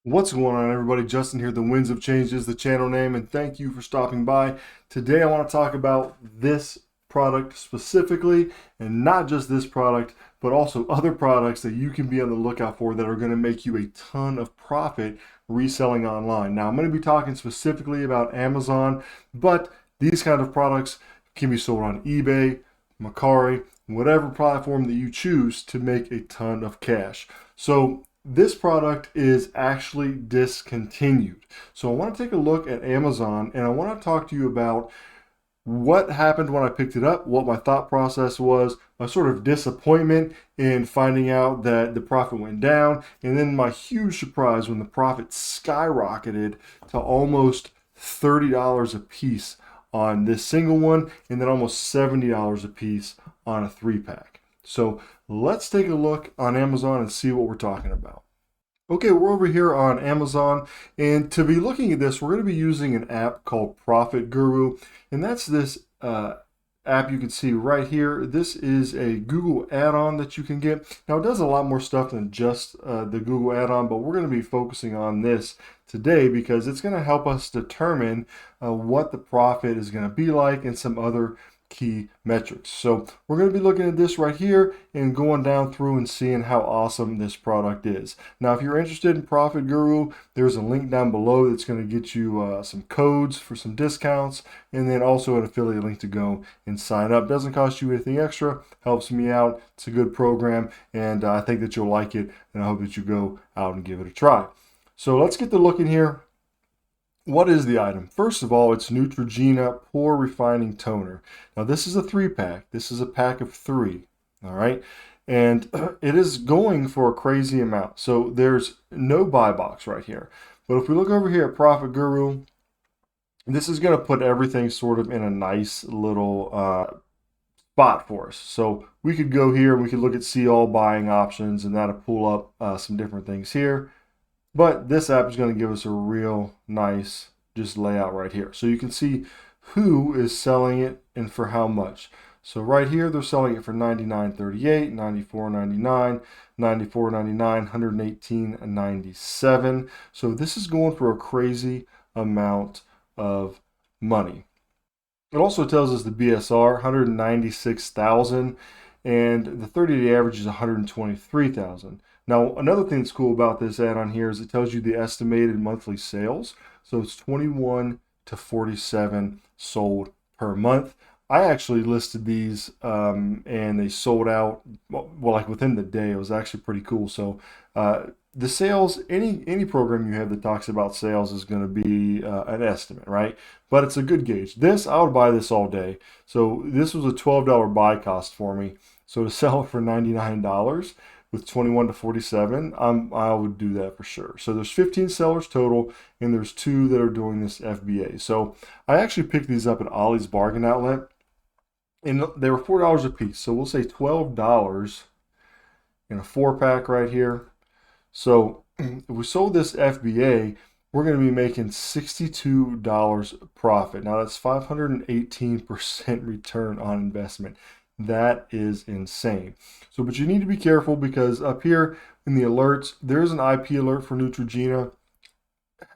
What's going on, everybody? Justin here. The Winds of Change is the channel name, and thank you for stopping by. Today I want to talk about this product specifically, and not just this product, but also other products that you can be on the lookout for that are going to make you a ton of profit reselling online. Now, I'm going to be talking specifically about Amazon, but these kind of products can be sold on eBay, Mercari, whatever platform that you choose to make a ton of cash. So this product is actually discontinued. So I want to take a look at Amazon and I want to talk to you about what happened when I picked it up, what my thought process was, my sort of disappointment in finding out that the profit went down, and then my huge surprise when the profit skyrocketed to almost $30 a piece on this single one, and then almost $70 a piece on a 3-pack. So let's take a look on Amazon and see what we're talking about. Okay, we're over here on Amazon, and to be looking at this, we're going to be using an app called Profitl, and that's this app you can see right here. This is a Google add-on that you can get. Now, it does a lot more stuff than just the Google add-on, but we're going to be focusing on this today because it's going to help us determine what the profit is going to be like and some other key metrics. So we're going to be looking at this right here and going down through and seeing how awesome this product is. Now, if you're interested in Profit Guru, there's a link down below that's going to get you some codes for some discounts, and then also an affiliate link to go and sign up. Doesn't cost you anything extra, helps me out. It's a good program, and I think that you'll like it, and I hope that you go out and give it a try. So let's get to looking here. What is the item? First of all, it's Neutrogena Pore Refining Toner. Now, this is a 3-pack. This is a pack of 3, all right? And it is going for a crazy amount. So there's no buy box right here. But if we look over here at Profit Guru, this is going to put everything sort of in a nice little spot for us. So we could go here and we could look at see all buying options, and that'll pull up some different things here. But this app is going to give us a real nice just layout right here. So you can see who is selling it and for how much. So right here, they're selling it for $99.38, $94.99, $94.99, $118.97. So this is going for a crazy amount of money. It also tells us the BSR, 196,000, and the 30-day average is 123,000. Now, another thing that's cool about this add-on here is it tells you the estimated monthly sales. So it's 21 to 47 sold per month. I actually listed these and they sold out, well, like within the day. It was actually pretty cool. So the sales, any program you have that talks about sales is going to be an estimate, right? But it's a good gauge. This, I would buy this all day. So this was a $12 buy cost for me. So to sell it for $99 with 21 to 47, I would do that for sure. So there's 15 sellers total, and there's 2 that are doing this FBA. So I actually picked these up at Ollie's Bargain Outlet, and they were $4 a piece. So we'll say $12 in a 4-pack right here. So if we sold this FBA, we're going to be making $62 profit. Now that's 518% return on investment. That is insane. So, but you need to be careful because up here in the alerts, there's an IP alert for Neutrogena.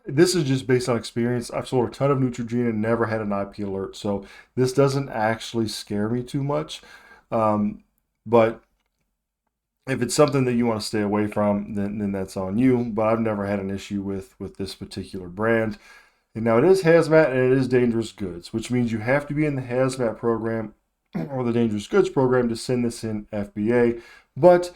This is just based on experience. I've sold a ton of Neutrogena, never had an IP alert. So this doesn't actually scare me too much. But if it's something that you want to stay away from, then that's on you. But I've never had an issue with this particular brand. And now it is hazmat and it is dangerous goods, which means you have to be in the hazmat program or the dangerous goods program to send this in FBA. But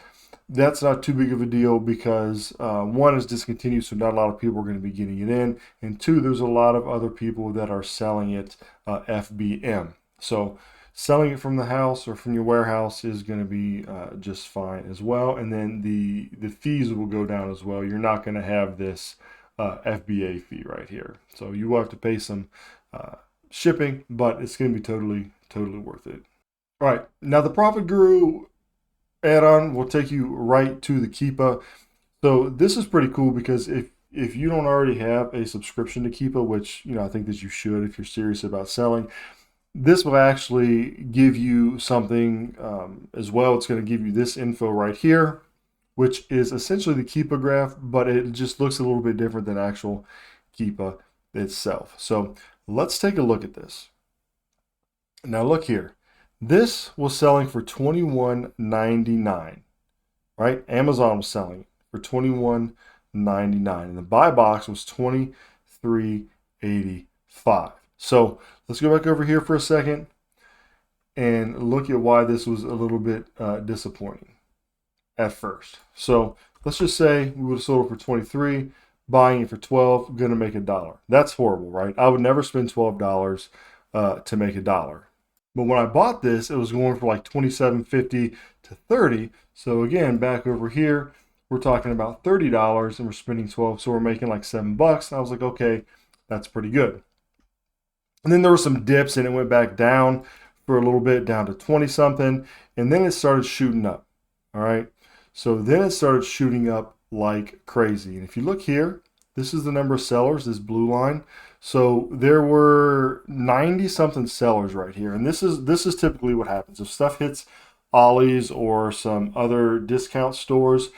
that's not too big of a deal because one is discontinued, so not a lot of people are going to be getting it in. And 2, there's a lot of other people that are selling it FBM. So selling it from the house or from your warehouse is going to be just fine as well. And then the fees will go down as well. You're not going to have this FBA fee right here. So you will have to pay some shipping, but it's going to be totally worth it. All right, now the Profit Guru add-on will take you right to the Keepa. So this is pretty cool because if you don't already have a subscription to Keepa, which I think that you should if you're serious about selling, this will actually give you something as well. It's going to give you this info right here. which is essentially the Keepa graph, but it just looks a little bit different than actual Keepa itself. So let's take a look at this. Now look here. This was selling for $21.99, right? Amazon was selling for $21.99, and the buy box was $23.85. So let's go back over here for a second and look at why this was a little bit disappointing at first. So let's just say we would have sold it for 23, buying it for 12, gonna make $1. That's horrible, right? I would never spend $12 to make $1. But when I bought this, it was going for like $27.50 to $30. So again, back over here, we're talking about $30 and we're spending 12, so we're making like $7. And I was like, okay, that's pretty good. And then there were some dips and it went back down for a little bit, down to 20 something, and then it started shooting up. All right. So then it started shooting up like crazy. And if you look here, this is the number of sellers, this blue line. So there were 90 something sellers right here. And this is typically what happens. If stuff hits Ollie's or some other discount stores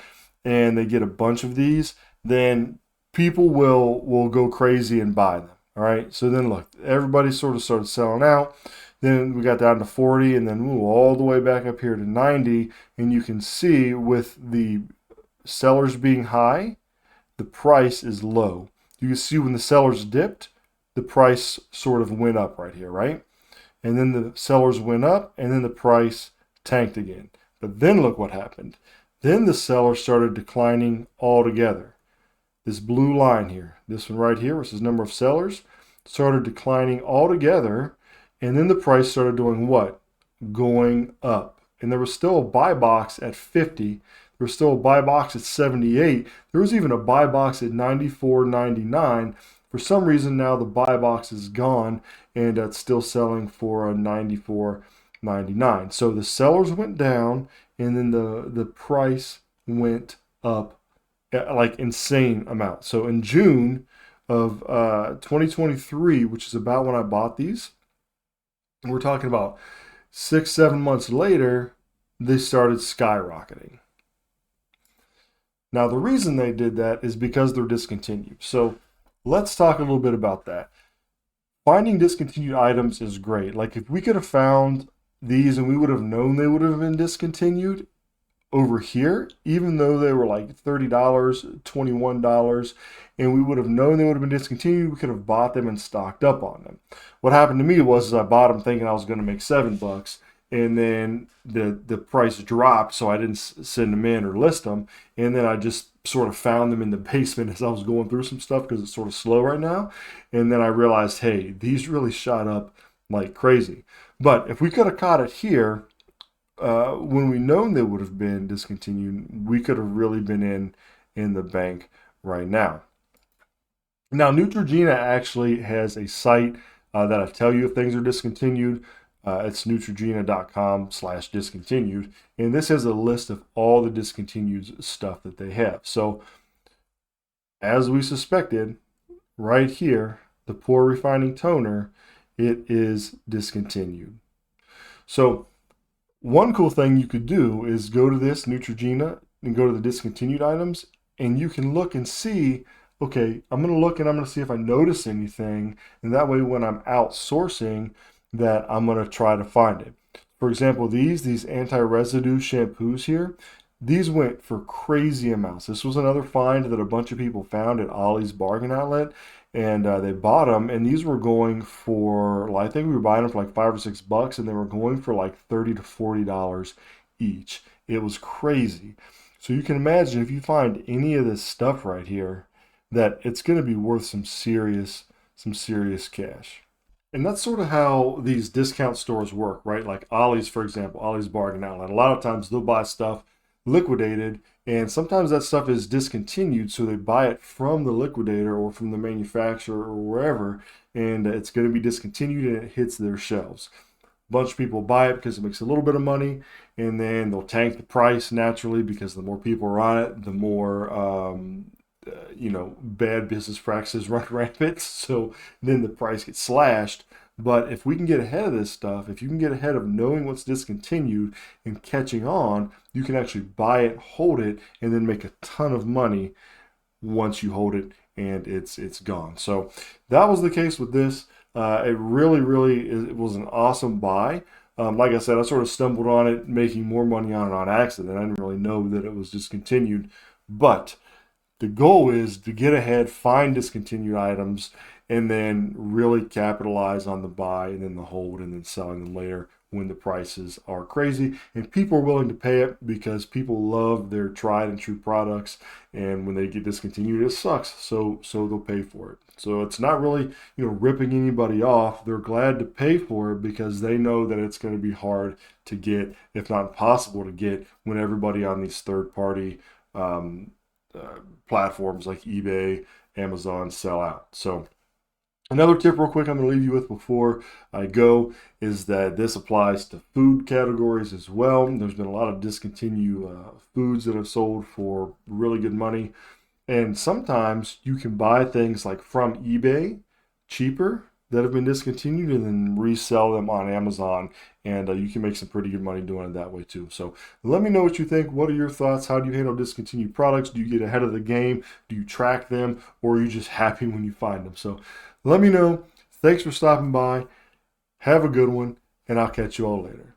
and they get a bunch of these, then people will go crazy and buy them. All right. So then look, everybody sort of started selling out. Then we got down to 40 and then all the way back up here to 90. And you can see with the sellers being high, the price is low. You can see when the sellers dipped, the price sort of went up right here, right? And then the sellers went up and then the price tanked again. But then look what happened. Then the sellers started declining altogether. This blue line here, this one right here, which is number of sellers, started declining altogether. And then the price started doing what? Going up. And there was still a buy box at 50. There was still a buy box at 78. There was even a buy box at 94.99. For some reason now the buy box is gone and it's still selling for a 94.99. So the sellers went down and then the price went up like insane amount. So in June of 2023, which is about when I bought these, we're talking about 6-7 months later, they started skyrocketing. Now, the reason they did that is because they're discontinued. So let's talk a little bit about that. Finding discontinued items is great. Like if we could have found these and we would have known they would have been discontinued over here, even though they were like $30, $21, and we would have known they would have been discontinued, we could have bought them and stocked up on them. What happened to me was I bought them thinking I was going to make $7, and then the price dropped, so I didn't send them in or list them, and then I just sort of found them in the basement as I was going through some stuff because it's sort of slow right now, and then I realized, hey, these really shot up like crazy. But if we could have caught it here, when we known they would have been discontinued, we could have really been in the bank right now. Now, Neutrogena actually has a site that'll tell you if things are discontinued. It's neutrogena.com/discontinued, and this has a list of all the discontinued stuff that they have. So, as we suspected, right here, the pore refining toner, it is discontinued. So, one cool thing you could do is go to this Neutrogena and go to the discontinued items, and you can look and see, okay, I'm going to look and I'm going to see if I notice anything, and that way when I'm outsourcing that I'm going to try to find it. For example, these anti-residue shampoos here, these went for crazy amounts. This was another find that a bunch of people found at Ollie's Bargain Outlet, and they bought them, and these were going for, I think we were buying them for like $5 or $6, and they were going for like $30 to $40 each. It was crazy. So you can imagine if you find any of this stuff right here, that it's going to be worth some serious cash. And that's sort of how these discount stores work, right? Like Ollie's, for example, Ollie's Bargain Outlet. A lot of times they'll buy stuff liquidated, and sometimes that stuff is discontinued, so they buy it from the liquidator or from the manufacturer or wherever, and it's going to be discontinued and it hits their shelves. A bunch of people buy it because it makes a little bit of money, and then they'll tank the price naturally because the more people are on it, the more bad business practices run rampant. So then the price gets slashed. But if we can get ahead of this stuff, if you can get ahead of knowing what's discontinued and catching on, you can actually buy it, hold it, and then make a ton of money once you hold it and it's gone. So that was the case with this. It really it was an awesome buy. Like I said, I sort of stumbled on it, making more money on it on accident. I didn't really know that it was discontinued, but the goal is to get ahead, find discontinued items, and then really capitalize on the buy and then the hold and then selling them later when the prices are crazy. And people are willing to pay it because people love their tried and true products. And when they get discontinued, it sucks. So they'll pay for it. So it's not really, ripping anybody off. They're glad to pay for it because they know that it's going to be hard to get, if not impossible to get, when everybody on these third-party platforms like eBay, Amazon sell out. So another tip real quick I'm going to leave you with before I go is that this applies to food categories as well. There's been a lot of discontinued foods that have sold for really good money. And sometimes you can buy things like from eBay cheaper that have been discontinued and then resell them on Amazon. And you can make some pretty good money doing it that way too. So let me know what you think. What are your thoughts? How do you handle discontinued products? Do you get ahead of the game? Do you track them? Or are you just happy when you find them? So let me know. Thanks for stopping by. Have a good one, and I'll catch you all later.